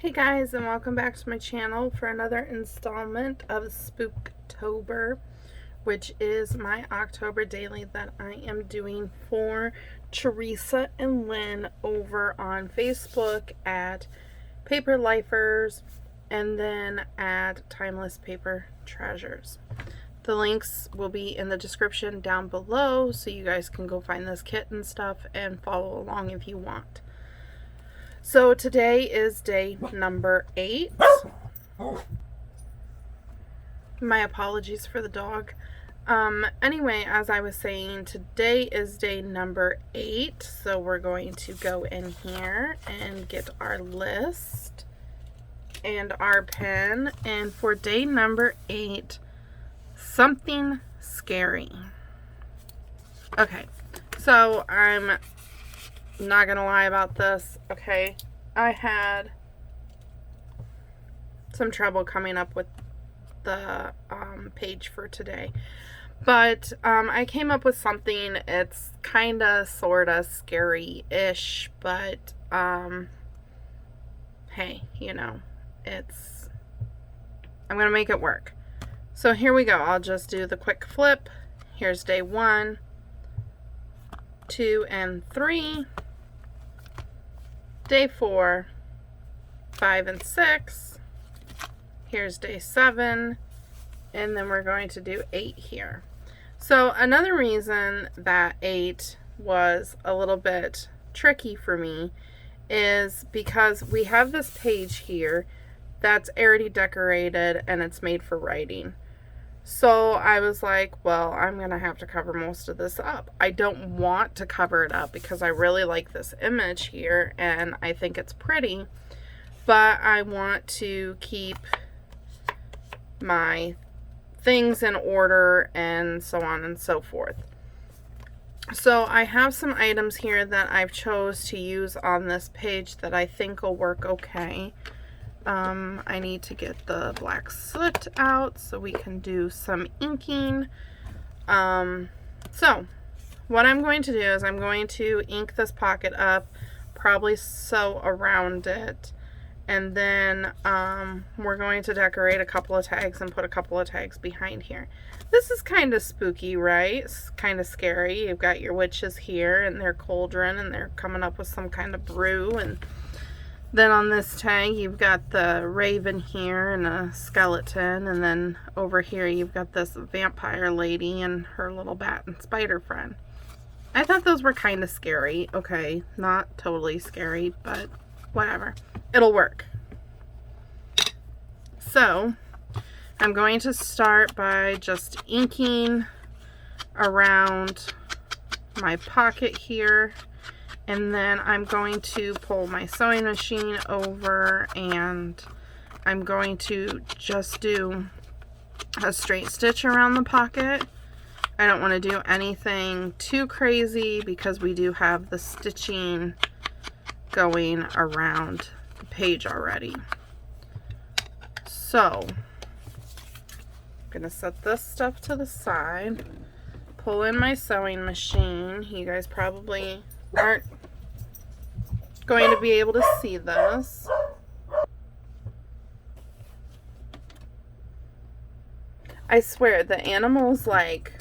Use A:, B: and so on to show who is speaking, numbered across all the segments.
A: Hey guys, and welcome back to my channel for another installment of Spooktober, which is my October daily that I am doing for Teresa and Lynn over on Facebook at Paper Lifers and then at Timeless Paper Treasures. The links will be in the description down below so you guys can go find this kit and stuff and follow along if you want. So today is day number 8. My apologies for the dog. Anyway, as I was saying, today is day number 8. So we're going to go in here and get our list and our pen. And for day number 8, something scary. Okay, so I'm not gonna lie about this. Okay, I had some trouble coming up with the page for today, but I came up with something. It's kind of sort of scary-ish, but hey, you know, I'm gonna make it work. So here we go. I'll just do the quick flip. Here's day 1, 2, and 3. Day 4, 5, and 6. Here's day 7, and then we're going to do 8 here. So another reason that 8 was a little bit tricky for me is because we have this page here that's already decorated and it's made for writing. So I was like, well, I'm going to have to cover most of this up. I don't want to cover it up because I really like this image here and I think it's pretty, but I want to keep my things in order and so on and so forth. So I have some items here that I've chose to use on this page that I think will work okay. I need to get the black soot out so we can do some inking. So what I'm going to do is I'm going to ink this pocket up, probably sew around it, and then we're going to decorate a couple of tags and put a couple of tags behind here. This is kind of spooky, right? It's kind of scary. You've got your witches here and their cauldron and they're coming up with some kind of brew, and then on this tag, you've got the raven here and a skeleton. And then over here, you've got this vampire lady and her little bat and spider friend. I thought those were kind of scary. Okay, not totally scary, but whatever. It'll work. So, I'm going to start by just inking around my pocket here. And then I'm going to pull my sewing machine over and I'm going to just do a straight stitch around the pocket. I don't want to do anything too crazy because we do have the stitching going around the page already. So, I'm going to set this stuff to the side, pull in my sewing machine. You guys probably aren't going to be able to see this. I swear the animals like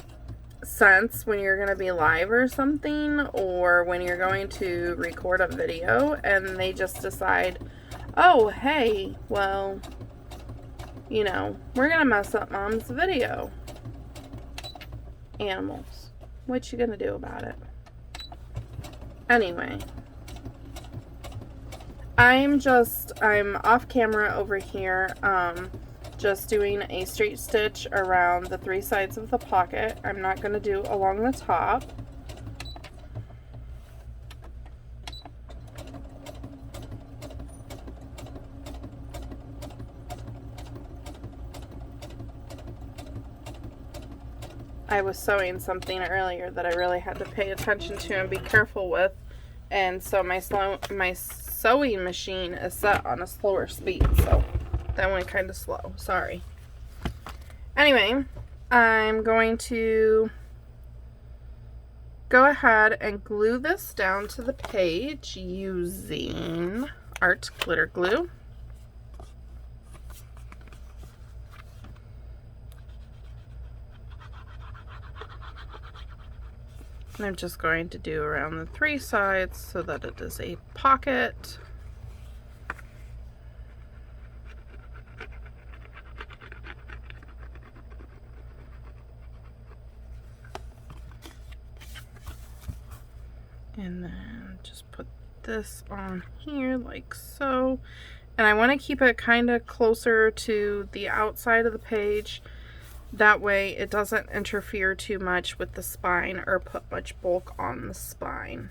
A: sense when you're going to be live or something, or when you're going to record a video, and they just decide, oh hey, well, you know, we're going to mess up mom's video. Animals, what you gonna do about it? Anyway, I'm off camera over here, just doing a straight stitch around the 3 sides of the pocket. I'm not going to do along the top. I was sewing something earlier that I really had to pay attention to and be careful with, and so my sewing machine is set on a slower speed, so that went kind of slow. Sorry. Anyway, I'm going to go ahead and glue this down to the page using art glitter glue. And I'm just going to do around the 3 sides so that it is a pocket. And then just put this on here like so. And I want to keep it kind of closer to the outside of the page. That way it doesn't interfere too much with the spine or put much bulk on the spine.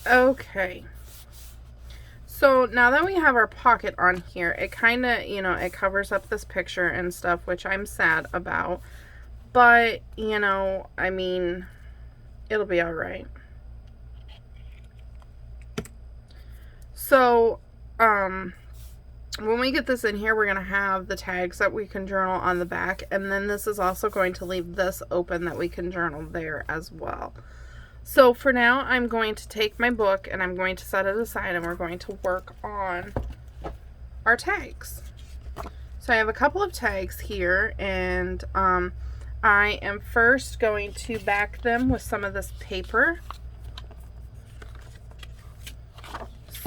A: Okay. So now that we have our pocket on here, it kind of, you know, it covers up this picture and stuff, which I'm sad about. But, you know, I mean, it'll be all right. So, when we get this in here, we're going to have the tags that we can journal on the back. And then this is also going to leave this open that we can journal there as well. So for now, I'm going to take my book and I'm going to set it aside and we're going to work on our tags. So I have a couple of tags here, and I am first going to back them with some of this paper.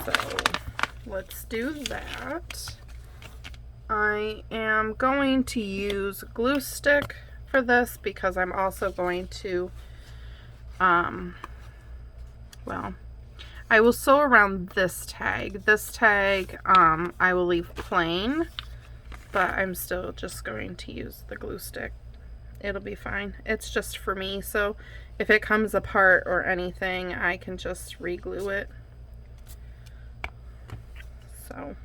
A: So let's do that. I am going to use glue stick for this because I'm also going to well, I will sew around this tag. This tag, I will leave plain, but I'm still just going to use the glue stick. It'll be fine. It's just for me, so if it comes apart or anything, I can just re-glue it. So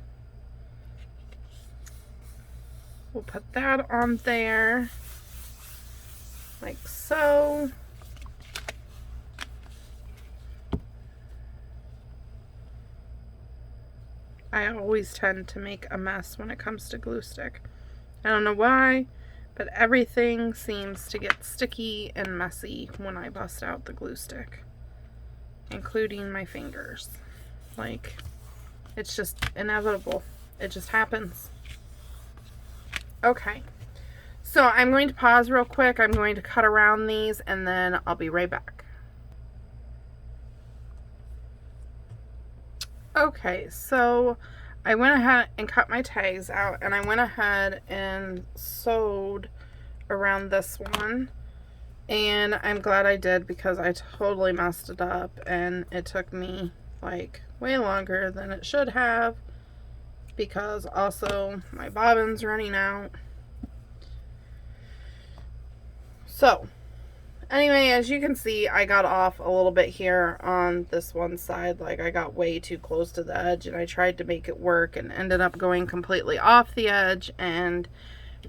A: we'll put that on there, like so. I always tend to make a mess when it comes to glue stick. I don't know why, but everything seems to get sticky and messy when I bust out the glue stick, including my fingers. Like, it's just inevitable. It just happens. Okay, so I'm going to pause real quick. I'm going to cut around these and then I'll be right back. Okay, so I went ahead and cut my tags out, and I went ahead and sewed around this one, and I'm glad I did because I totally messed it up and it took me like way longer than it should have because also my bobbin's running out. So anyway, as you can see, I got off a little bit here on this one side. Like, I got way too close to the edge, and I tried to make it work and ended up going completely off the edge. And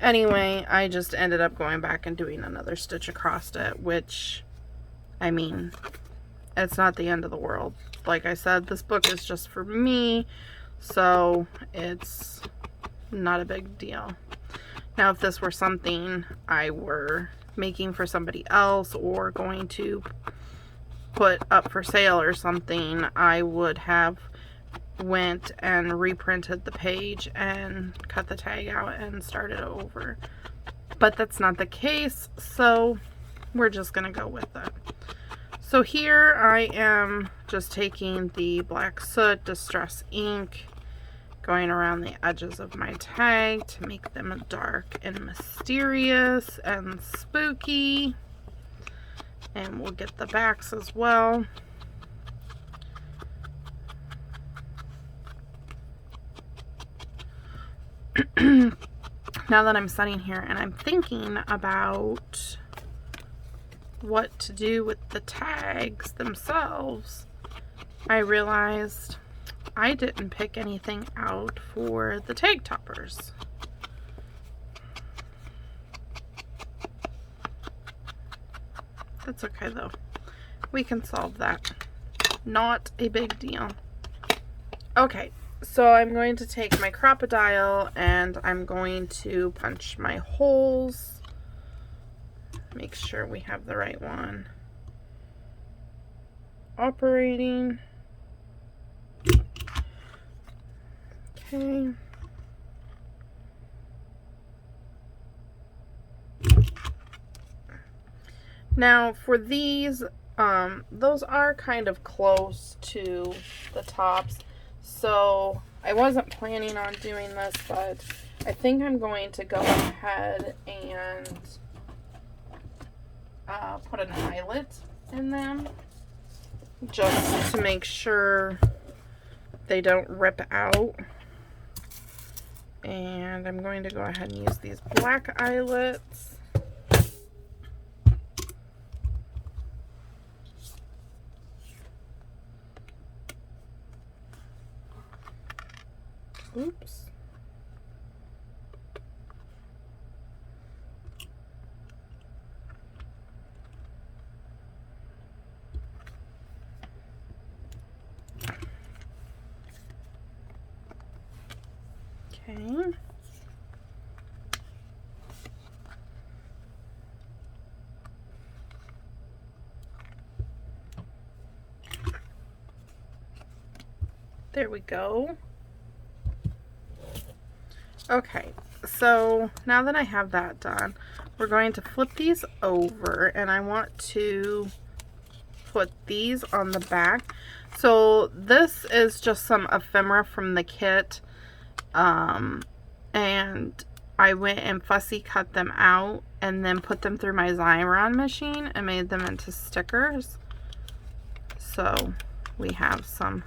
A: anyway, I just ended up going back and doing another stitch across it, which, I mean, it's not the end of the world. Like I said, this book is just for me, so it's not a big deal. Now, if this were something I were making for somebody else or going to put up for sale or something, I would have went and reprinted the page and cut the tag out and started over. But that's not the case, so we're just gonna go with it. So here I am just taking the black soot distress ink, going around the edges of my tag to make them dark and mysterious and spooky. And we'll get the backs as well. Now that I'm sitting here and I'm thinking about what to do with the tags themselves, I realized I didn't pick anything out for the tag toppers. That's okay though. We can solve that. Not a big deal. Okay, so I'm going to take my crocodile and I'm going to punch my holes. Make sure we have the right one operating. Okay. Now for these, those are kind of close to the tops, so I wasn't planning on doing this, but I think I'm going to go ahead and put an eyelet in them just to make sure they don't rip out. And I'm going to go ahead and use these black eyelets. Oops. Okay. There we go. Okay, so now that I have that done, we're going to flip these over, and I want to put these on the back. So this is just some ephemera from the kit, and I went and fussy cut them out and then put them through my Xyron machine and made them into stickers. So we have some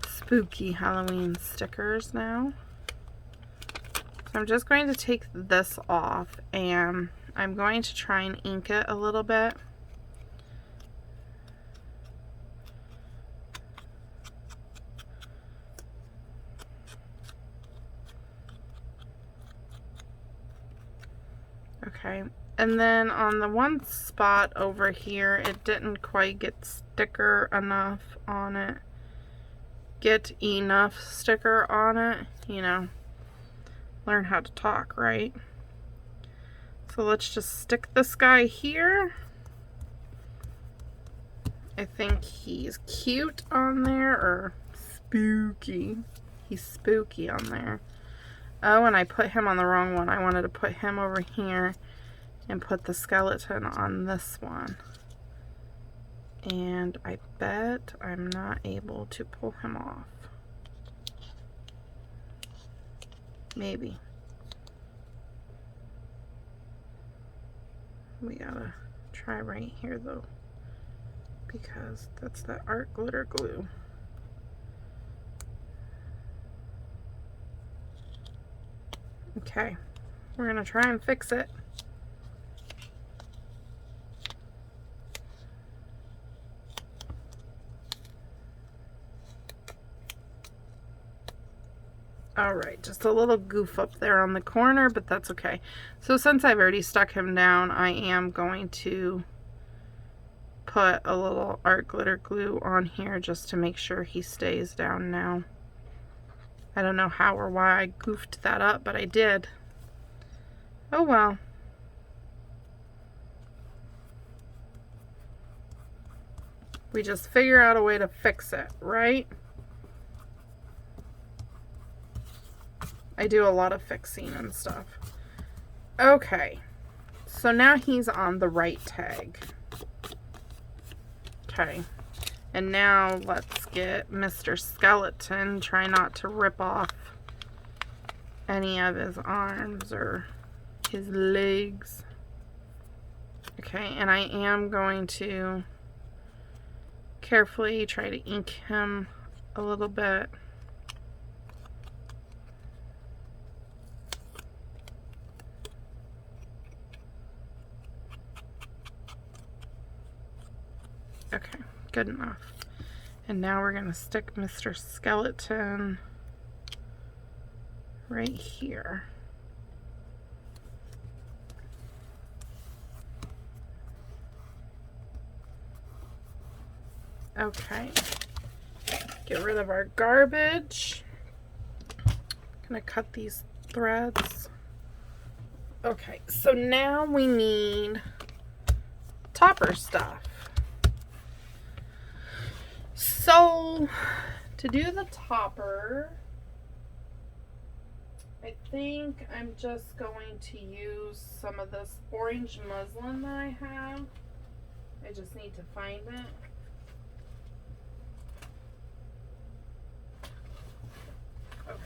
A: spooky Halloween stickers now. So I'm just going to take this off, and I'm going to try and ink it a little bit. Okay, and then on the one spot over here, it didn't quite get sticker enough on it. Get enough sticker on it, you know. Learn how to talk, right? So let's just stick this guy here. I think he's cute on there, or spooky. He's spooky on there. Oh, and I put him on the wrong one. I wanted to put him over here and put the skeleton on this one. And I bet I'm not able to pull him off. Maybe. We gotta try right here though, because that's that art glitter glue. Okay, we're gonna try and fix it. Alright, just a little goof up there on the corner, but that's okay. So since I've already stuck him down, I am going to put a little art glitter glue on here just to make sure he stays down now. I don't know how or why I goofed that up, but I did. Oh well. We just figure out a way to fix it, right? I do a lot of fixing and stuff. Okay, so now he's on the right tag. Okay, and now let's get Mr. Skeleton. Try not to rip off any of his arms or his legs. Okay, and I am going to carefully try to ink him a little bit. Okay, good enough. And now we're going to stick Mr. Skeleton right here. Okay, get rid of our garbage. I'm gonna cut these threads. Okay, so now we need topper stuff. So to do the topper, I think I'm just going to use some of this orange muslin that I have. I just need to find it. Okay.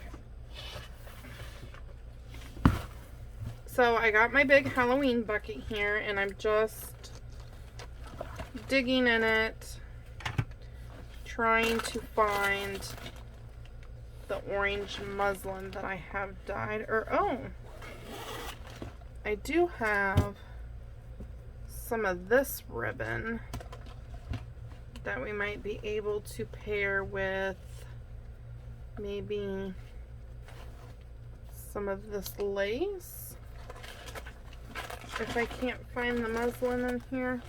A: So I got my big Halloween bucket here and I'm just digging in it, trying to find the orange muslin that I have dyed. I do have some of this ribbon that we might be able to pair with maybe some of this lace. If I can't find the muslin in here.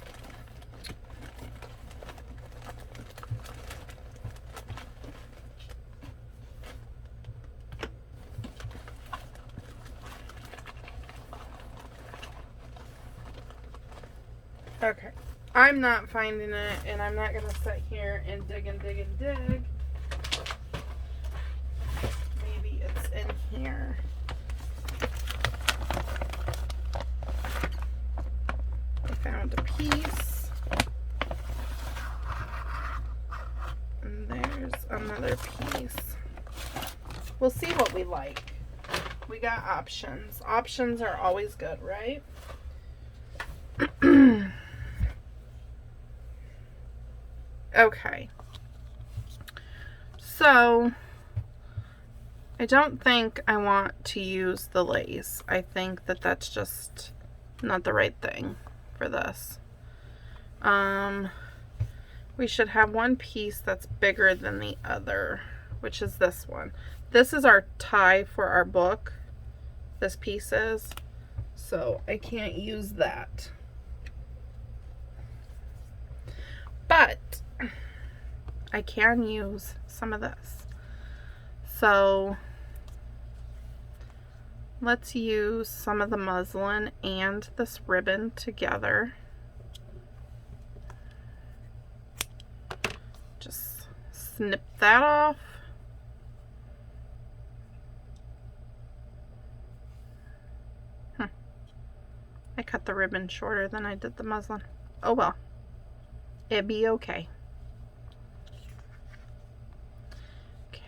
A: Okay, I'm not finding it, and I'm not gonna sit here and dig and dig and dig. Maybe it's in here. I found a piece. And there's another piece. We'll see what we like. We got options. Options are always good, right? Okay, so I don't think I want to use the lace. I think that that's just not the right thing for this. We should have one piece that's bigger than the other, which is this one. This is our tie for our book. This piece is, so I can't use that. But I can use some of this. So let's use some of the muslin and this ribbon together. Just snip that off. I cut the ribbon shorter than I did the muslin. Oh well. It'd be okay.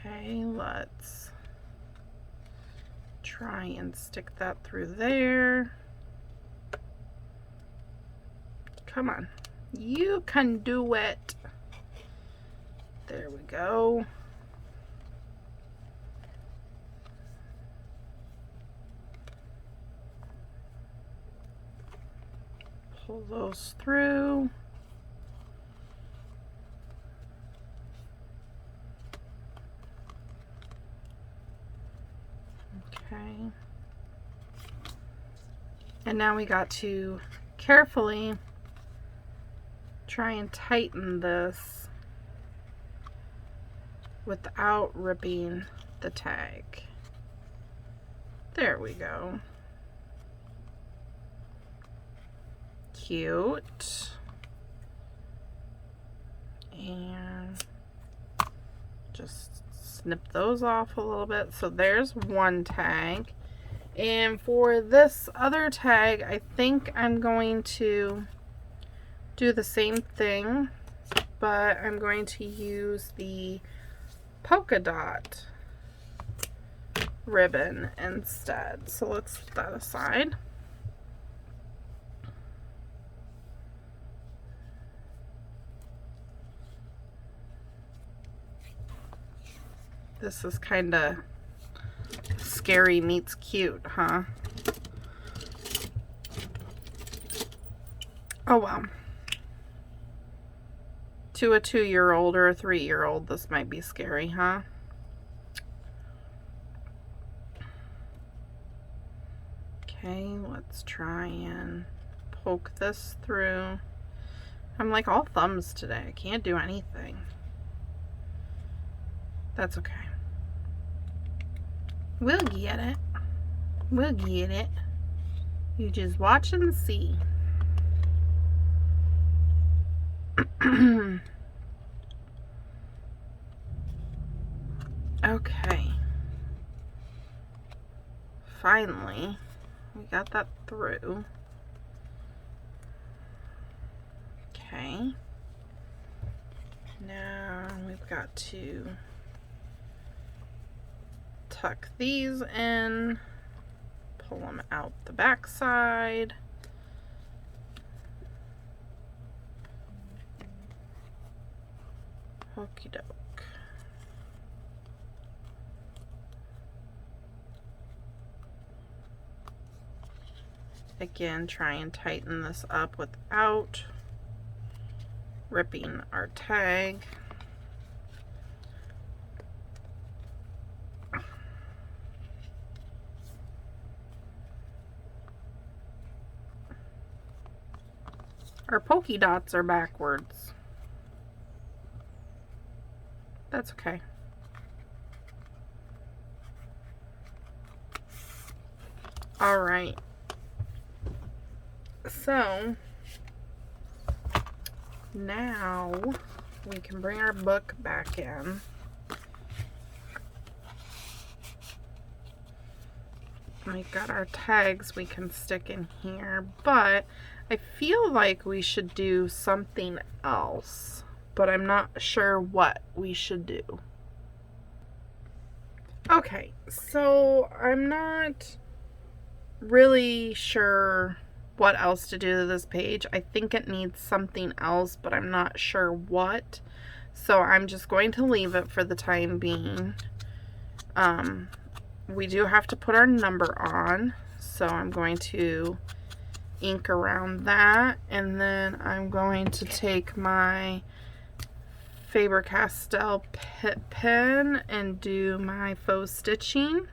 A: Okay, let's try and stick that through there. Come on. You can do it. There we go. Pull those through. Okay. And now we got to carefully try and tighten this without ripping the tag. There we go. Cute. And just snip those off a little bit. So there's one tag. And for this other tag, I think I'm going to do the same thing, but I'm going to use the polka dot ribbon instead. So let's put that aside. This is kind of scary meets cute, huh? Oh well. To a 2-year-old or a 3-year-old, this might be scary, huh? Okay, let's try and poke this through. I'm like all thumbs today. I can't do anything. That's okay. We'll get it. We'll get it. You just watch and see. Okay. finally, we got that through. Okay. Now we've got to tuck these in, pull them out the back side. Okie doke. Again, try and tighten this up without ripping our tag. Our polka dots are backwards. That's okay. All right. So now we can bring our book back in. We've got our tags we can stick in here, but I feel like we should do something else, but I'm not sure what we should do. Okay, so I'm not really sure what else to do to this page. I think it needs something else, but I'm not sure what. So I'm just going to leave it for the time being. We do have to put our number on, so I'm going to ink around that, and then I'm going to take my Faber-Castell Pitt pen and do my faux stitching.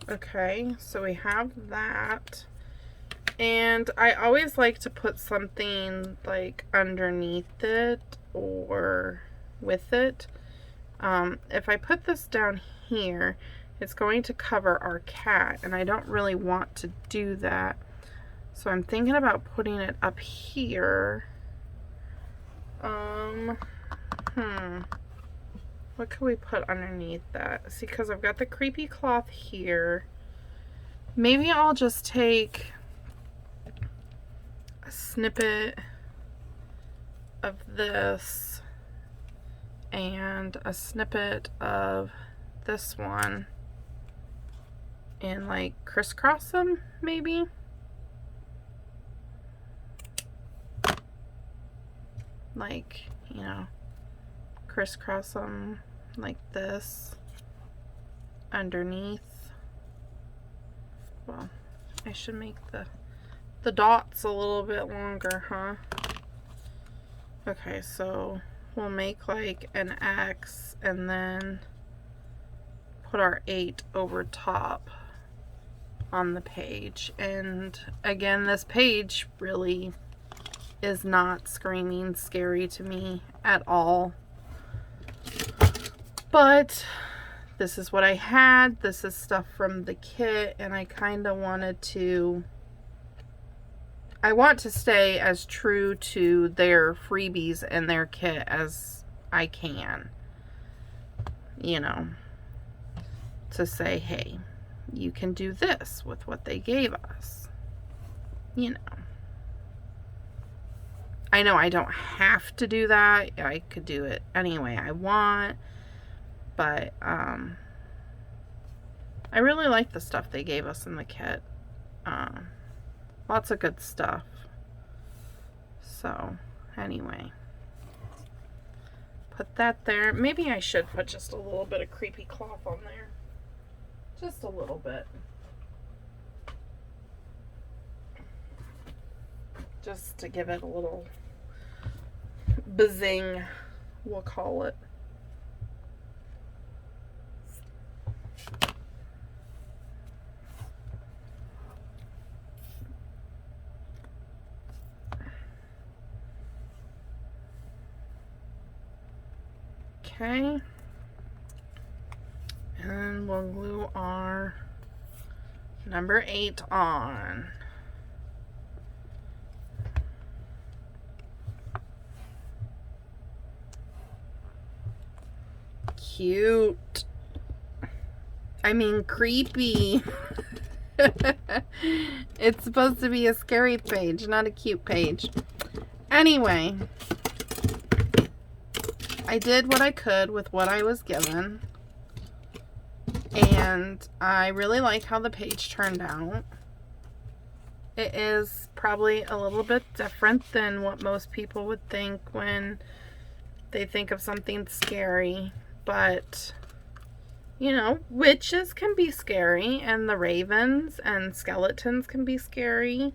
A: Okay, so we have that, and I always like to put something like underneath it or with it. If I put this down here, it's going to cover our cat, and I don't really want to do that. So I'm thinking about putting it up here. What could we put underneath that? See, because I've got the creepy cloth here. Maybe I'll just take a snippet of this and a snippet of this one and like crisscross them, maybe. Like, you know, crisscross them like this underneath. Well, I should make the dots a little bit longer, huh? Okay, so we'll make like an X and then put our 8 over top on the page. And again, this page really is not screaming scary to me at all. But this is what I had. This is stuff from the kit, and I kind of wanted to... I want to stay as true to their freebies and their kit as I can. You know, to say, hey, you can do this with what they gave us. You know. I know I don't have to do that. I could do it any way I want. But, I really like the stuff they gave us in the kit. Lots of good stuff. So, anyway. Put that there. Maybe I should put just a little bit of creepy cloth on there. Just a little bit. Just to give it a little bazing, we'll call it. Okay. And we'll glue our number 8 on. Cute. I mean, creepy. It's supposed to be a scary page, not a cute page. Anyway, I did what I could with what I was given. And I really like how the page turned out. It is probably a little bit different than what most people would think when they think of something scary. But, you know, witches can be scary, and the ravens and skeletons can be scary.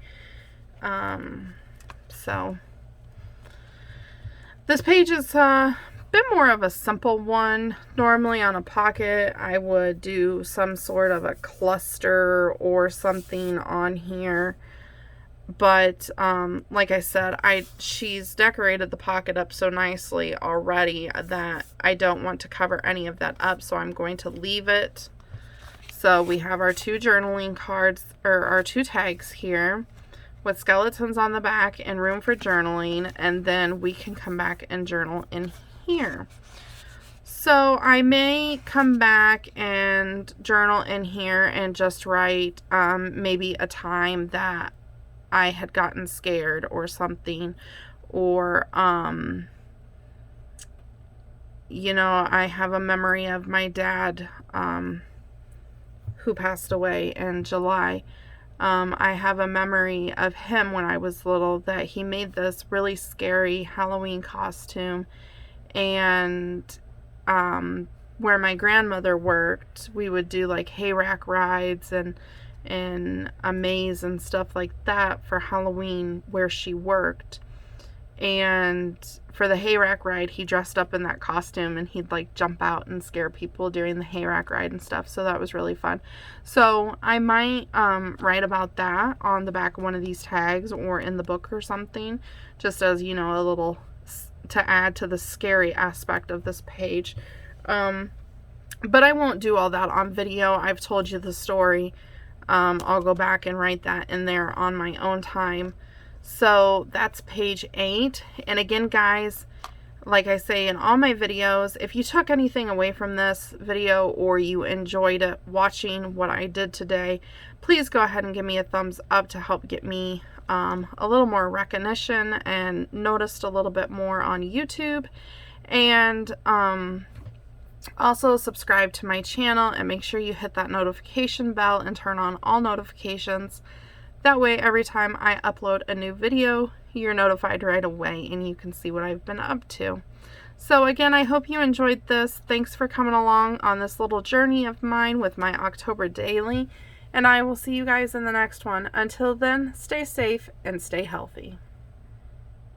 A: So, this page is a bit more of a simple one. Normally on a pocket, I would do some sort of a cluster or something on here. But, like I said, she's decorated the pocket up so nicely already that I don't want to cover any of that up, so I'm going to leave it. So we have our 2 journaling cards, or our 2 tags here, with skeletons on the back and room for journaling, and then we can come back and journal in here. So I may come back and journal in here and just write maybe a time that I had gotten scared or something, or you know, I have a memory of my dad who passed away in July. I have a memory of him when I was little, that he made this really scary Halloween costume, and where my grandmother worked, we would do like hayrack rides and a maze and stuff like that for Halloween where she worked. And for the hayrack ride, he dressed up in that costume, and he'd like jump out and scare people during the hayrack ride and stuff. So that was really fun. So I might write about that on the back of one of these tags or in the book or something, just as, you know, a little to add to the scary aspect of this page. But I won't do all that on video. I've told you the story. I'll go back and write that in there on my own time. So that's page 8. And again, guys, like I say in all my videos, if you took anything away from this video or you enjoyed it, watching what I did today, please go ahead and give me a thumbs up to help get me a little more recognition and noticed a little bit more on YouTube. And also subscribe to my channel and make sure you hit that notification bell and turn on all notifications. That way, every time I upload a new video, you're notified right away and you can see what I've been up to. So again, I hope you enjoyed this. Thanks for coming along on this little journey of mine with my October daily. And I will see you guys in the next one. Until then, stay safe and stay healthy.